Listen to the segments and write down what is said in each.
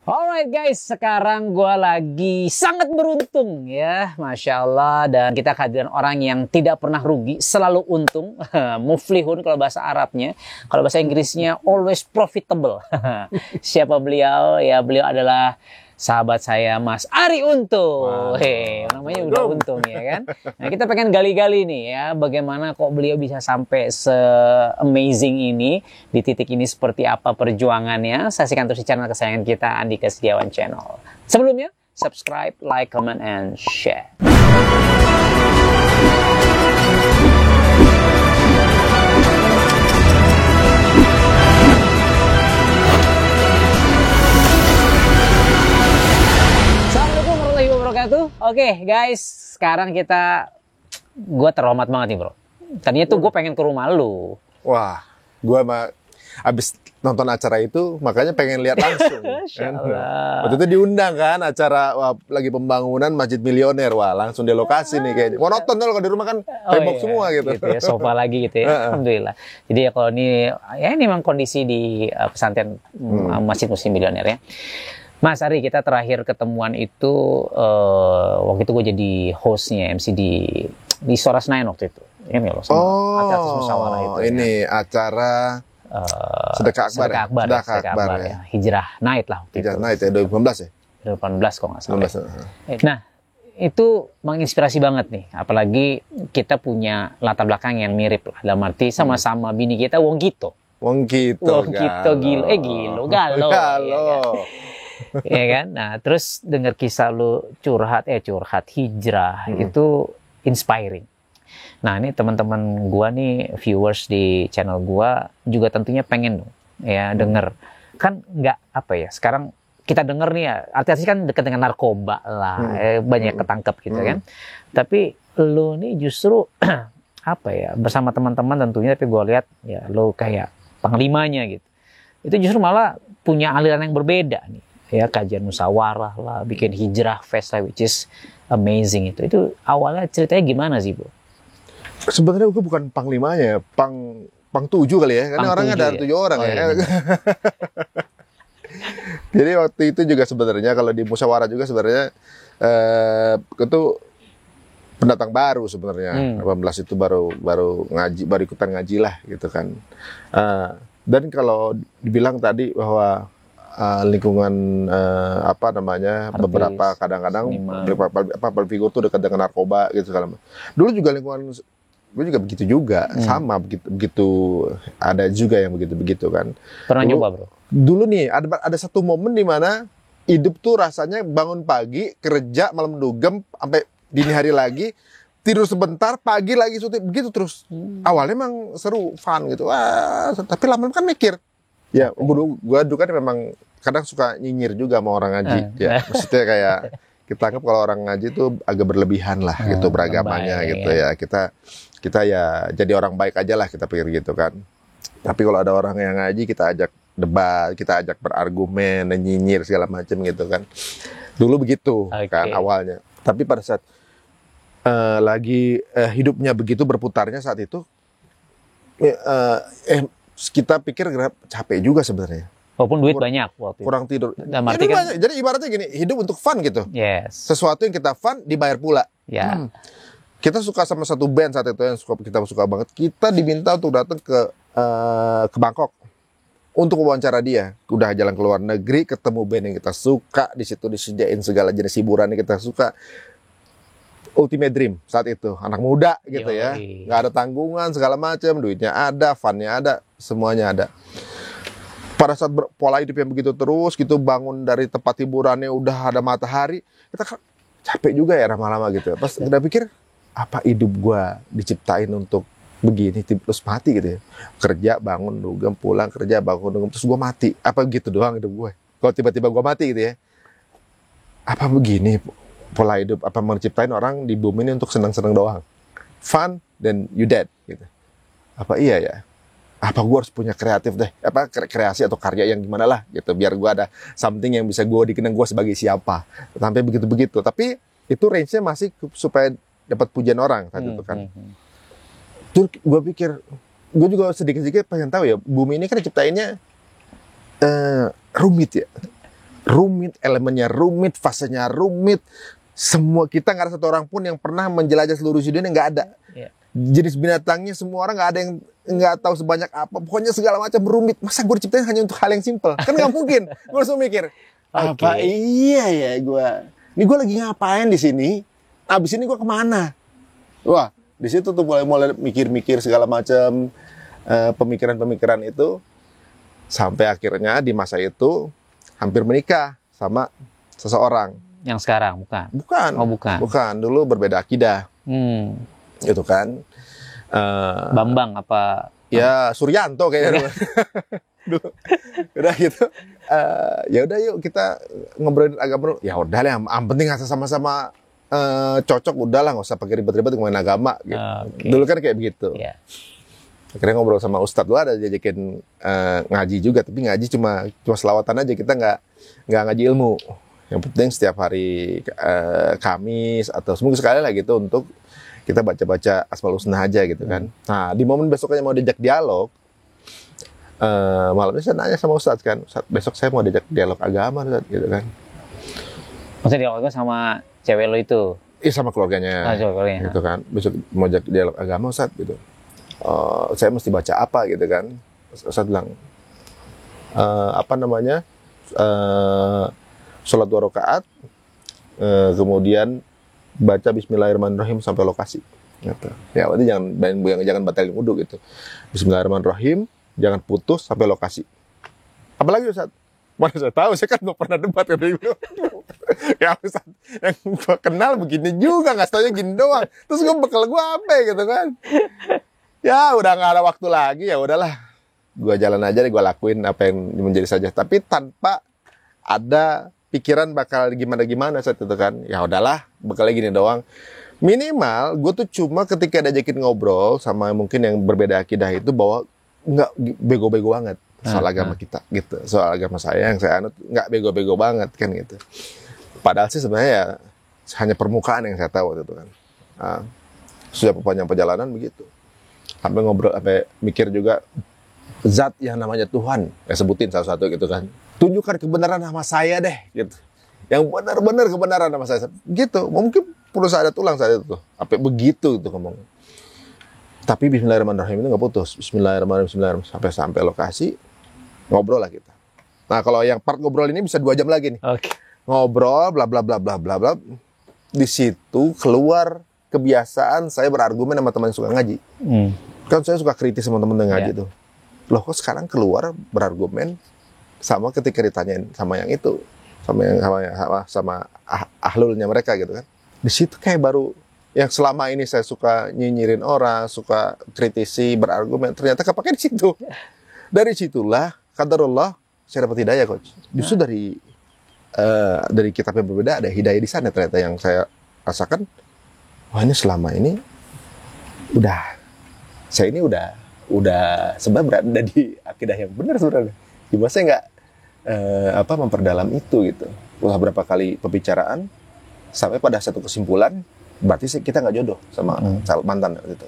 Alright guys, sekarang gue lagi sangat beruntung ya, Masya Allah. Dan kita kehadiran orang yang tidak pernah rugi, selalu untung. Muflihun kalau bahasa Arabnya. Kalau bahasa Inggrisnya always profitable. Siapa beliau? Ya beliau adalah sahabat saya Mas Arie Untung. Wow. Namanya udah Untung ya kan. Nah kita pengen gali-gali nih ya, bagaimana kok beliau bisa sampai se-amazing ini, di titik ini seperti apa perjuangannya. Saksikan terus di channel kesayangan kita, Andika Setiawan Channel. Sebelumnya, subscribe, like, comment, and share. Oke guys, sekarang gue terhormat banget nih bro. Tadinya tuh gue pengen ke rumah lu. Wah, gue abis nonton acara itu makanya pengen lihat langsung. Kan? Waktu itu diundang kan acara lagi pembangunan Masjid Milioner. Wah langsung di lokasi nih kayaknya. Mau nonton kalau di rumah kan tembok semua gitu. Ya, sofa lagi gitu ya. Alhamdulillah. Jadi ya kalau ini memang kondisi di pesantren Masjid Muslim Milioner ya. Mas Arie, kita terakhir ketemuan itu waktu itu gue jadi hostnya MC di Istora Senayan waktu itu. Ini loh sama acara musyawarah itu. Ini ya. Acara Sedekah Akbar ya. Hijrah Night lah waktu Hijrah Night ya 2018 ya. 2018 kok nggak salah. Nah, itu menginspirasi banget nih. Apalagi kita punya latar belakang yang mirip lah. Dalam arti sama-sama bini kita Wong Kito. Gilo. Ya kan? Nah, terus dengar kisah lu curhat hijrah itu inspiring. Nah, ini teman-teman gua nih, viewers di channel gua juga tentunya pengen dong ya denger. Kan nggak apa ya, sekarang kita denger nih ya, artis kan dekat dengan narkoba lah, banyak ketangkep gitu kan. Tapi lu nih justru apa ya, bersama teman-teman tentunya, tapi gua lihat ya lu kayak panglimanya gitu. Itu justru malah punya aliran yang berbeda nih. Ya, kajian musyawarah lah, bikin hijrah fest lah, which is amazing itu. Itu awalnya ceritanya gimana sih, Bro? Sebenarnya gue bukan panglimanya, pang 7 kali ya, karena orangnya ada 7 orang ya. Iya. Jadi waktu itu juga sebenarnya kalau di musyawarah juga sebenarnya itu pendatang baru sebenarnya. 18 itu baru ngaji, baru ikutan ngaji lah gitu kan. Dan kalau dibilang tadi bahwa lingkungan beberapa kadang-kadang public figure tuh dekat dengan narkoba gitu kan. Dulu juga lingkungan gue juga begitu juga, sama begitu ada juga yang begitu kan. Pernah nyoba bro? Dulu nih ada satu momen di mana hidup tuh rasanya bangun pagi kerja malam dugem sampai dini hari lagi, tidur sebentar pagi lagi syuting begitu terus. Awalnya emang seru, fun gitu. Wah, tapi lama-lama kan mikir. Ya, gue dulu kan memang kadang suka nyinyir juga sama orang ngaji. Ya, maksudnya kayak kita anggap kalau orang ngaji itu agak berlebihan lah gitu beragamanya gitu ya. Kita ya jadi orang baik aja lah kita pikir gitu kan. Tapi kalau ada orang yang ngaji kita ajak debat, kita ajak berargumen, nyinyir segala macam gitu kan. Dulu begitu kan awalnya. Tapi pada saat lagi hidupnya begitu berputarnya saat itu kita pikir capek juga sebenarnya. Walaupun duit banyak waktu kurang tidur. Kan, jadi ibaratnya gini, hidup untuk fun gitu. Yes. Sesuatu yang kita fun dibayar pula. Ya. Kita suka sama satu band saat itu yang kita suka banget. Kita diminta untuk datang ke Bangkok untuk wawancara dia. Udah jalan ke luar negeri, ketemu band yang kita suka, di situ disediain segala jenis hiburan yang kita suka. Ultimate dream saat itu, anak muda gitu ya, nggak ada tanggungan segala macam, duitnya ada, funnya ada, semuanya ada. Pada saat pola hidup yang begitu terus gitu, bangun dari tempat hiburannya udah ada matahari, kita capek juga ya lama-lama gitu. Pas udah pikir, apa hidup gua diciptain untuk begini terus mati gitu ya? Kerja, bangun, dugem, pulang, kerja, bangun, dugem, terus gua mati. Apa gitu doang hidup gue? Kalau tiba-tiba gua mati gitu ya? Apa begini pola hidup? Apa menciptain orang di bumi ini untuk senang-senang doang? Fun, then you dead gitu. Apa iya ya? Apa gue harus punya kreatif deh, kreasi atau karya yang gimana lah gitu, biar gue ada something yang bisa gue dikenang gue sebagai siapa, sampai begitu-begitu. Tapi itu range-nya masih supaya dapat pujian orang tadi itu kan. Terus gue pikir, gue juga sedikit-sedikit pengen tahu ya, bumi ini kan diciptainnya rumit ya. rumit, elemennya rumit, fasenya rumit. Semua kita nggak ada satu orang pun yang pernah menjelajah seluruh dunia, nggak ada. Iya. Jenis binatangnya semua orang nggak ada yang nggak tahu sebanyak apa. Pokoknya segala macam rumit. Masa gue diciptain hanya untuk hal yang simpel? Kan nggak mungkin. Gue langsung mikir, apa iya ya gue? Ini gue lagi ngapain di sini? Abis ini gue kemana? Wah, di situ tuh mulai mikir-mikir segala macam pemikiran-pemikiran itu, sampai akhirnya di masa itu hampir menikah sama seseorang. Yang sekarang bukan? Bukan. Oh, bukan. Bukan. Dulu berbeda akidah. Itu kan. Bambang apa? Ya Suryanto kayaknya. Udah gitu. Ya udah yuk kita ngobrolin agama. Ya udah lah, yang penting asal sama-sama cocok, udahlah, nggak usah pakai ribet-ribet ngomongin agama. Gitu. Okay. Dulu kan kayak begitu. Yeah. Akhirnya ngobrol sama Ustadz, lu ada diajakin ngaji juga, tapi ngaji cuma selawatan aja, kita nggak ngaji ilmu. Yang penting setiap hari Kamis atau seminggu sekali lah gitu untuk kita baca-baca Asmaul Husna aja gitu kan. Nah di momen besoknya mau diajak dialog, malamnya saya nanya sama Ustadz kan, Ustadz, besok saya mau diajak dialog agama Ustadz, gitu kan. Maksudnya dialognya sama cewek lo itu? Iya sama keluarganya, gitu kan. Besok mau diajak dialog agama Ustadz gitu. Saya mesti baca apa gitu kan. Ustadz bilang sholat 2 rakaat, kemudian baca Bismillahirrahmanirrahim sampai lokasi. Gitu. Ya, berarti jangan batalin wudu gitu. Bismillahirrahmanirrahim, jangan putus sampai lokasi. Apalagi Ustaz? Mana saya tahu, saya kan nggak pernah debat katanya gitu. Ya Ustaz, yang gue kenal begini juga, nggak taunya gini doang. Terus bekal gue apa gitu kan? Ya udah nggak ada waktu lagi, ya udahlah. Gue jalan aja deh, gue lakuin apa yang menjadi saja. Tapi tanpa ada pikiran bakal gimana saat itu kan. Ya udahlah, bakalnya gini doang. Minimal gue tuh cuma ketika diajakin ngobrol sama mungkin yang berbeda akidah itu, bahwa nggak bego-bego banget soal agama kita gitu. Soal agama saya yang saya anut nggak bego-bego banget kan gitu. Padahal sih sebenarnya ya hanya permukaan yang saya tahu waktu itu kan. Sudah panjang perjalanan begitu. Sampai ngobrol, sampai mikir juga zat yang namanya Tuhan, ya sebutin satu-satu gitu kan. Tunjukkan kebenaran nama saya deh gitu. Yang benar-benar kebenaran nama saya. Gitu. Mungkin perlu saya tulang saat itu tuh. Sampai begitu gitu ngomong. Tapi Bismillahirrahmanirrahim itu nggak putus. Bismillahirrahmanirrahim sampai lokasi, ngobrol lah kita. Nah kalau yang part ngobrol ini bisa 2 jam lagi nih. Okay. Ngobrol bla bla bla bla bla bla. Di situ keluar kebiasaan saya berargumen sama teman yang suka ngaji. Kan saya suka kritis sama teman yang ngaji tuh. Loh kok sekarang keluar berargumen sama ketika ditanyain sama yang itu, sama ahlulnya mereka gitu kan. Di situ kayak baru yang selama ini saya suka nyinyirin orang, suka kritisi, berargumen, ternyata kepake di situ. Dari situlah qadarullah saya dapat hidayah coach. Justru dari kitab yang berbeda ada hidayah di sana ternyata yang saya rasakan. Wah ini selama ini saya ini udah sebab berada di akidah yang benar sebenarnya. Gimana saya nggak memperdalam itu gitu. Udah berapa kali pembicaraan sampai pada satu kesimpulan, berarti kita nggak jodoh sama mantan gitu.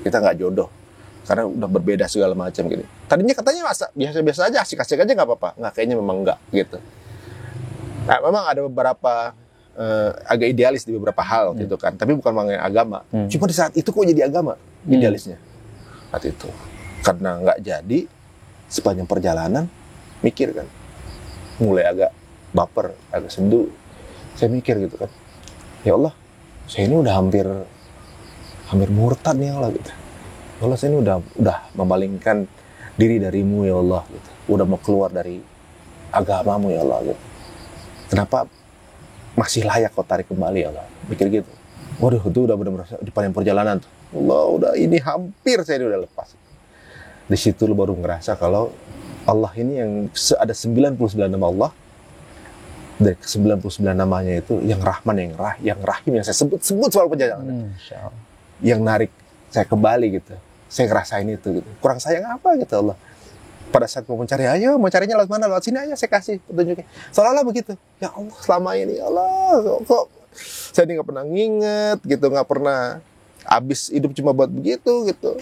Kita nggak jodoh karena udah berbeda segala macam gitu. Tadinya katanya biasa-biasa aja, asik-asik aja nggak apa-apa. Nggak, kayaknya memang nggak gitu. Nah, memang ada beberapa agak idealis di beberapa hal gitu kan, tapi bukan mengenai agama. Cuma di saat itu kok jadi agama idealisnya saat itu, karena nggak jadi sepanjang perjalanan mikir kan, mulai agak baper, agak sendu. Saya mikir gitu kan, ya Allah, saya ini udah hampir murtad nih ya Allah gitu. Ya Allah, saya ini udah memalingkan diri darimu ya Allah gitu. Udah mau keluar dari agamamu ya Allah gitu. Kenapa masih layak kau tarik kembali ya Allah? Mikir gitu. Waduh, itu udah benar-benar di panjang perjalanan tuh. Allah, udah ini hampir saya ini udah lepas. Di situ lu baru ngerasa kalau Allah ini yang ada 99 nama Allah. Dari 99 namanya itu yang Rahman, yang Rahim, yang saya sebut soal perjalanan. Yang narik saya kembali gitu. Saya ngerasain itu gitu. Kurang sayang apa gitu Allah. Pada saat mau mencari, ayo mau carinya lewat mana? Lewat sini aja, saya kasih petunjuknya. Seolah-olah begitu. Ya Allah, selama ini Allah kok saya ini nggak pernah nginget gitu, nggak pernah habis hidup cuma buat begitu gitu.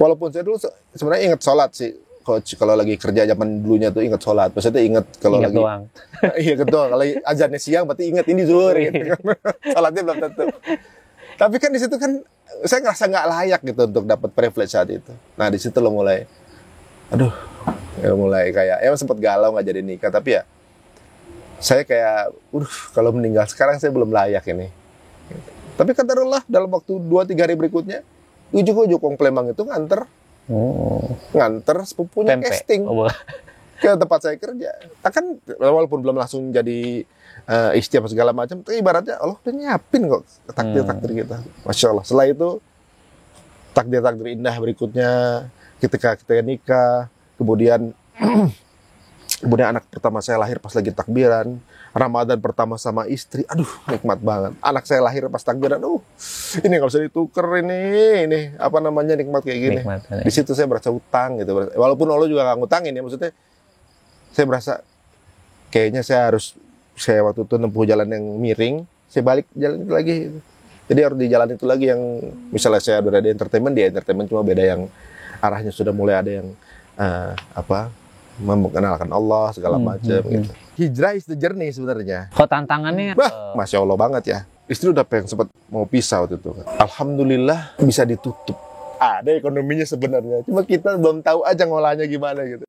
Walaupun saya dulu sebenarnya ingat sholat sih. coach kalau lagi kerja zaman dulunya tuh ingat sholat. Maksudnya ingat kalau Ingat lagi doang. iya betul. Kalau azannya siang berarti ingat ini zuhur gitu kan. Sholatnya belum tentu. Tapi kan di situ kan saya ngerasa nggak layak gitu untuk dapat privilege saat itu. Nah di situ lo mulai, aduh, ya mulai kayak ya sempat galau nggak jadi nikah. Tapi ya saya kayak, kalau meninggal sekarang saya belum layak ini. Tapi kadarullah dalam waktu 2-3 hari berikutnya, ujuk-ujuk wong Palembang itu nganter sepupunya Tempe. casting ke tempat saya kerja. Akan walaupun belum langsung jadi istri apa segala macam, tapi ibaratnya Allah udah nyiapin kok takdir-takdir kita. Masya Allah. Setelah itu takdir-takdir indah berikutnya ketika kita nikah, kemudian anak pertama saya lahir pas lagi takbiran, Ramadan pertama sama istri, aduh nikmat banget. Anak saya lahir pas takbiran, ini nggak bisa dituker ini apa namanya nikmat kayak gini. Nikmat, di situ saya berasa utang gitu. Walaupun Allah juga nggak ngutangin ya, maksudnya saya berasa kayaknya saya waktu itu nempuh jalan yang miring, saya balik jalan itu lagi. Jadi harus di jalan itu lagi yang misalnya saya udah ada entertainment, di entertainment cuma beda yang arahnya sudah mulai ada yang mengenalkan Allah segala macam gitu. Hijrah is the journey sebenarnya. Kok tantangannya? Masya Allah banget ya. Istri udah pengen sempat mau pisah waktu itu. Alhamdulillah bisa ditutup. Ada ekonominya sebenarnya. Cuma kita belum tahu aja ngolahnya gimana gitu.